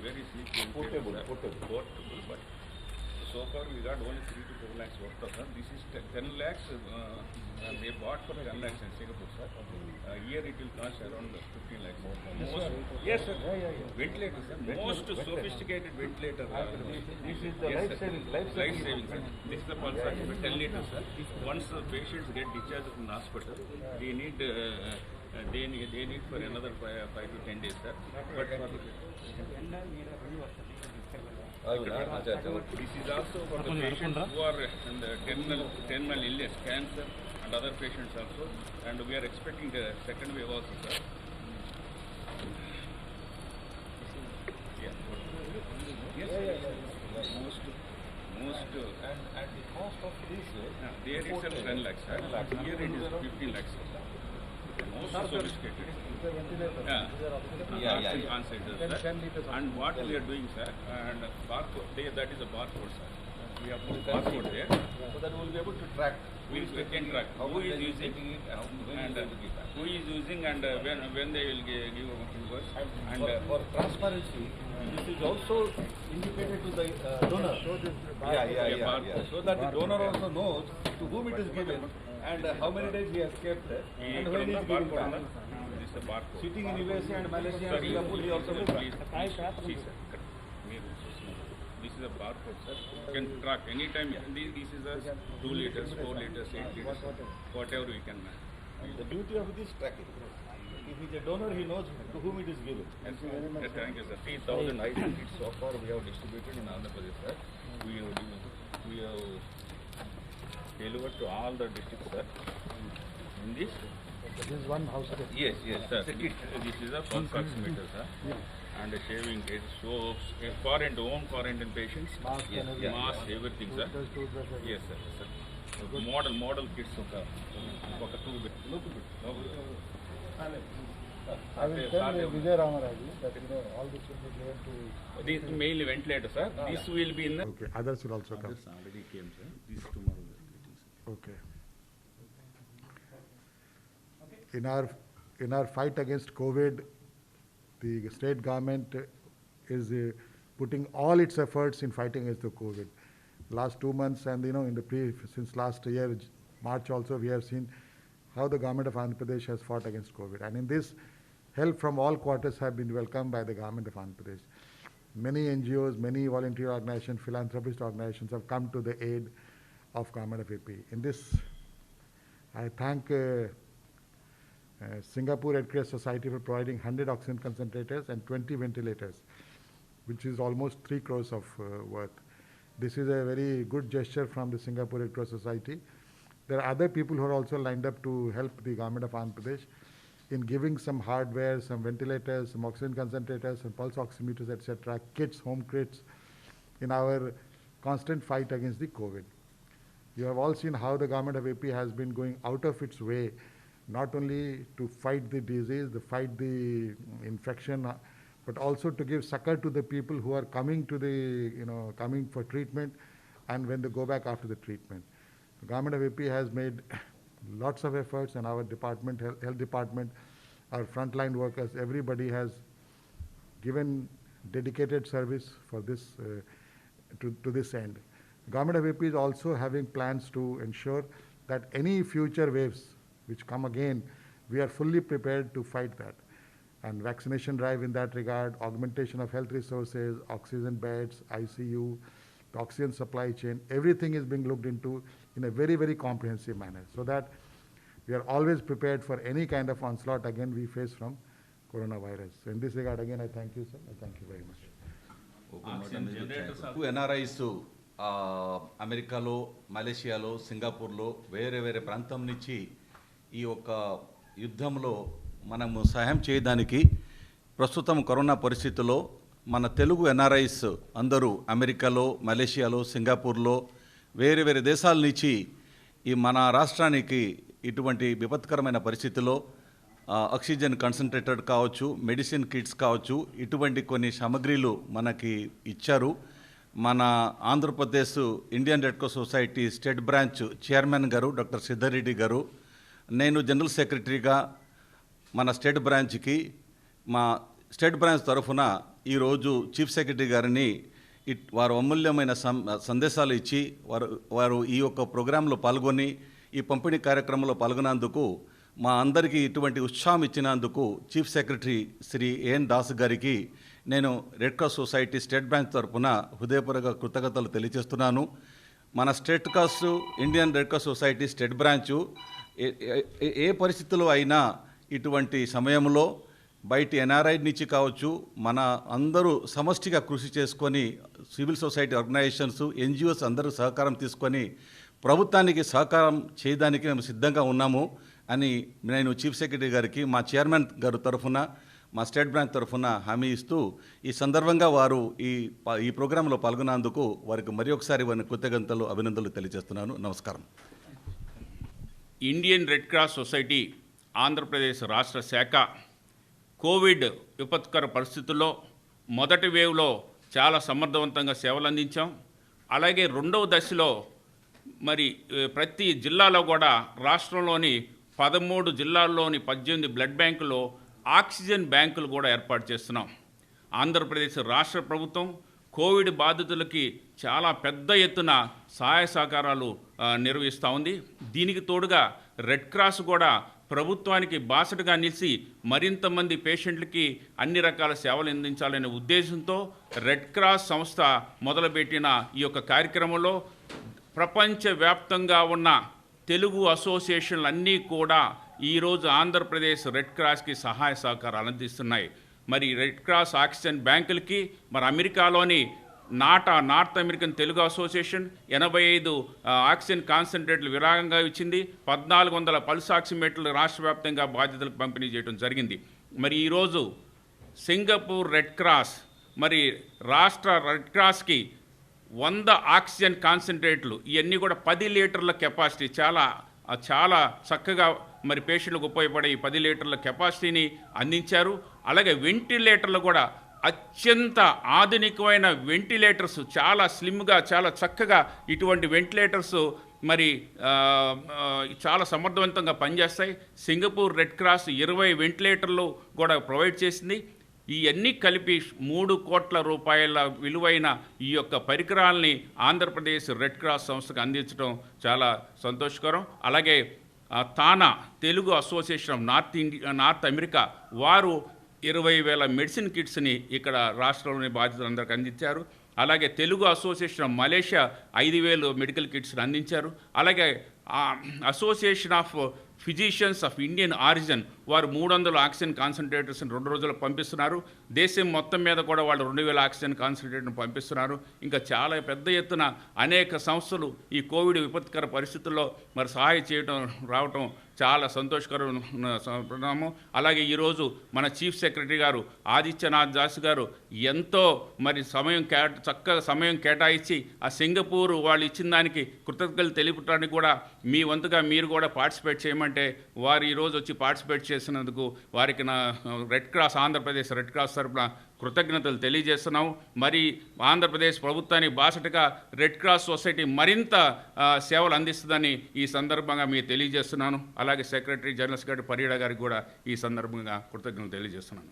very cheap ventilator, sir. Portable, but so far we got only 3 to 4 lakhs worth of, sir. This is 10 lakhs. They bought for 10 lakhs in Singapore, sir. Here it will cost around 15 lakhs. Yes, sir. Ventilator, sir. Most sophisticated ventilator. This is the Yes, sir. life saving. Sir. This is the pulse oximeter, 10 liters, sir. Once the patients get discharged from the hospital, they need for another 5 to 10 days, sir. But for this is also for the patients who are in the terminal illness, cancer, and other patients also. And we are expecting the second wave also, sir. Yes, most And the cost of this there itself 10 lakhs, sir. Here it is 15 lakhs, sir. Most sophisticated. On-site, sir. And what we are doing, sir, and barcode, that is a barcode, sir. We have put barcode there. so that we will be able to track We can track who is using and who is using and when they will give us. And for transparency, this is also indicated to the donor. So that the donor also knows to whom it is given and how many days he has kept and when he is giving back. This is a barcode. Sitting in USA and Malaysia and Singapore, he also will track. See, sir. This is a barcode, sir. You can track anytime. This is a 2 liters, 4 liters, 8 liters, whatever we can. The beauty of this tracking. If he is a donor, he knows to whom it is given. Yes, thank you, sir. 3,000 IC kits so far we have distributed in Andhra Pradesh, sir. We have delivered to all the districts, sir. In this? This is one house. Yes, sir. This is a pulse oximeter, sir. And a shaving kit, soaps, home quarantine patients, mask, everything, sir. Yes, sir. Model kits, sir. I will tell Vijay Ramaraju that all this will be given to. This mainly ventilator, sir. This will be in the. Okay, others will also come. Others already came, sir. This tomorrow we are getting, sir. Okay. In our fight against COVID, the state government is putting all its efforts in fighting against the COVID. Last 2 months and since last year, March also, we have seen how the government of Andhra Pradesh has fought against COVID. And in this, help from all quarters have been welcomed by the government of Andhra Pradesh. Many NGOs, many volunteer organizations, philanthropist organizations have come to the aid of government of AP. In this, I thank Singapore Red Cross Society for providing 100 oxygen concentrators and 20 ventilators, which is almost 3 crores of worth. This is a very good gesture from the Singapore Red Cross Society. There are other people who are also lined up to help the government of Andhra Pradesh in giving some hardware, some ventilators, some oxygen concentrators, some pulse oximeters, etc., kits, home kits, in our constant fight against the COVID. You have all seen how the government of AP has been going out of its way, not only to fight the disease, to fight the infection, but also to give succor to the people who are coming to coming for treatment and when they go back after the treatment. The government of AP has made lots of efforts, and our department, health department, our frontline workers, everybody has given dedicated service for this, to this end. The government of AP is also having plans to ensure that any future waves which come again, we are fully prepared to fight that. And vaccination drive in that regard, augmentation of health resources, oxygen beds, ICU, the oxygen supply chain, everything is being looked into in a very, very comprehensive manner, so that we are always prepared for any kind of onslaught again we face from coronavirus. So in this regard, again, I thank you, sir. I thank you very much. NRIs అమెరికాలో, మలేషియాలో, సింగపూర్లో వేరే ప్రాంతం నుంచి ఈ యొక్క యుద్ధంలో మనము సహాయం చేయడానికి ప్రస్తుతం కరోనా పరిస్థితుల్లో మన తెలుగు ఎన్ఆర్ఐస్ అందరూ అమెరికాలో, మలేషియాలో, సింగపూర్లో వేరే దేశాల నుంచి ఈ మన రాష్ట్రానికి ఇటువంటి విపత్కరమైన పరిస్థితుల్లో ఆక్సిజన్ కాన్సన్ట్రేటర్ కావచ్చు, మెడిసిన్ కిట్స్ కావచ్చు, ఇటువంటి కొన్ని సామగ్రిలు మనకి ఇచ్చారు. మన Andhra Pradesh Indian red cross society state branch chairman గారు డాక్టర్ సిద్ధారెడ్డి గారు, నేను జనరల్ సెక్రటరీగా మన స్టేట్ బ్రాంచ్కి మా స్టేట్ బ్రాంచ్ తరఫున ఈరోజు చీఫ్ సెక్రటరీ గారిని వారు అమూల్యమైన సందేశాలు ఇచ్చి వారు ఈ యొక్క ప్రోగ్రాంలో పాల్గొని ఈ పంపిణీ కార్యక్రమంలో పాల్గొన్నందుకు మా అందరికీ ఇటువంటి ఉత్సాహం ఇచ్చినందుకు chief secretary Shri AN Das గారికి నేను red cross society state branch తరఫున హృదయపూర్వక కృతజ్ఞతలు తెలియజేస్తున్నాను. మన state cross Indian red cross society state branch ఏ పరిస్థితుల్లో అయినా ఇటువంటి సమయంలో బయట ఎన్ఆర్ఐ నుంచి కావచ్చు, మన అందరూ సమష్టిగా కృషి చేసుకొని సివిల్ సొసైటీ ఆర్గనైజేషన్స్, ఎన్జిఓస్ అందరూ సహకారం తీసుకొని ప్రభుత్వానికి సహకారం చేయడానికి మేము సిద్ధంగా ఉన్నాము అని నేను చీఫ్ సెక్రటరీ గారికి మా చైర్మన్ గారు తరఫున, మా స్టేట్ బ్రాంచ్ తరఫున హామీ ఇస్తూ ఈ సందర్భంగా వారు ఈ ప్రోగ్రాంలో పాల్గొన్నందుకు వారికి మరి ఒకసారి వారిని కృతజ్ఞతలు, అభినందనలు తెలియజేస్తున్నాను. నమస్కారం. Indian red cross society Andhra Pradesh రాష్ట్ర శాఖ కోవిడ్ విపత్కర పరిస్థితుల్లో మొదటి వేవ్లో చాలా సమర్థవంతంగా సేవలు అందించాం. అలాగే రెండవ దశలో మరి ప్రతి జిల్లాలో కూడా రాష్ట్రంలోని 13 జిల్లాల్లోని 18 బ్లడ్ బ్యాంకుల్లో ఆక్సిజన్ బ్యాంకులు కూడా ఏర్పాటు చేస్తున్నాం. ఆంధ్రప్రదేశ్ రాష్ట్ర ప్రభుత్వం కోవిడ్ బాధితులకి చాలా పెద్ద ఎత్తున సహాయ సహకారాలు నిర్వహిస్తూ ఉంది. దీనికి తోడుగా రెడ్ క్రాస్ కూడా ప్రభుత్వానికి బాసటగా నిలిచి మరింత మంది పేషెంట్లకి అన్ని రకాల సేవలు అందించాలనే ఉద్దేశంతో రెడ్ క్రాస్ సంస్థ మొదలుపెట్టిన ఈ యొక్క కార్యక్రమంలో ప్రపంచవ్యాప్తంగా ఉన్న తెలుగు అసోసియేషన్లు అన్నీ కూడా ఈరోజు ఆంధ్రప్రదేశ్ రెడ్ క్రాస్కి సహాయ సహకారాలు అందిస్తున్నాయి. మరి రెడ్ క్రాస్ ఆక్సిజన్ బ్యాంకులకి మరి అమెరికాలోని North American Telugu Association 85 oxygen కాన్సన్ట్రేట్లు విరాళంగా ఇచ్చింది. 1400 పల్స్ ఆక్సిమీటర్లు రాష్ట్ర వ్యాప్తంగా బాధితులకు పంపిణీ చేయడం జరిగింది. మరి ఈరోజు సింగపూర్ రెడ్ క్రాస్ మరి రాష్ట్ర రెడ్ క్రాస్కి 100 ఆక్సిజన్ కాన్సన్ట్రేట్లు, ఇవన్నీ కూడా 10 లీటర్ల కెపాసిటీ, చాలా చక్కగా మరి పేషెంట్లకు ఉపయోగపడే ఈ 10 లీటర్ల కెపాసిటీని అందించారు. అలాగే వెంటిలేటర్లు కూడా అత్యంత ఆధునికమైన వెంటిలేటర్స్, చాలా స్లిమ్గా చాలా చక్కగా ఇటువంటి వెంటిలేటర్స్ మరి చాలా సమర్థవంతంగా పనిచేస్తాయి. సింగపూర్ రెడ్ క్రాస్ 20 వెంటిలేటర్లు కూడా ప్రొవైడ్ చేసింది. ఇవన్నీ కలిపి 3 కోట్ల రూపాయల విలువైన ఈ యొక్క పరికరాలని ఆంధ్రప్రదేశ్ రెడ్ క్రాస్ సంస్థకు అందించడం చాలా సంతోషకరం. అలాగే TANA Telugu Association of North America వారు 20,000 మెడిసిన్ కిట్స్ని ఇక్కడ రాష్ట్రంలోని బాధితులందరికీ అందించారు. అలాగే Telugu Association of Malaysia 5,000 medical కిట్స్ని అందించారు. అలాగే Association of Physicians of Indian Origin వారు 300 ఆక్సిజన్ కాన్సన్ట్రేటర్స్ని 2 రోజులు పంపిస్తున్నారు. దేశం మొత్తం మీద కూడా వాళ్ళు 2,000 ఆక్సిజన్ కాన్సన్ట్రేటర్ని పంపిస్తున్నారు. ఇంకా చాలా పెద్ద ఎత్తున అనేక సంస్థలు ఈ కోవిడ్ విపత్కర పరిస్థితుల్లో మరి సహాయం చేయడం రావటం చాలా సంతోషకరము. అలాగే ఈరోజు మన చీఫ్ సెక్రటరీ గారు ఆదిత్యనాథ్ దాస్ గారు ఎంతో మరి చక్కగా సమయం కేటాయించి ఆ సింగపూర్ వాళ్ళు ఇచ్చిన దానికి కృతజ్ఞతలు తెలుపడానికి కూడా మీ వంతుగా మీరు కూడా పార్టిసిపేట్ చేయమంటే వారు ఈరోజు వచ్చి పార్టిసిపేట్ చేసినందుకు వారికి నా ఆంధ్రప్రదేశ్ రెడ్ క్రాస్ తరపున కృతజ్ఞతలు తెలియజేస్తున్నాము. మరి ఆంధ్రప్రదేశ్ ప్రభుత్వానికి బాసటగా రెడ్ క్రాస్ సొసైటీ మరింత సేవలు అందిస్తుందని ఈ సందర్భంగా మీకు తెలియజేస్తున్నాను. అలాగే సెక్రటరీ జనరల్ సెక్రటరీ పరిడా గారికి కూడా ఈ సందర్భంగా కృతజ్ఞతలు తెలియజేస్తున్నాను.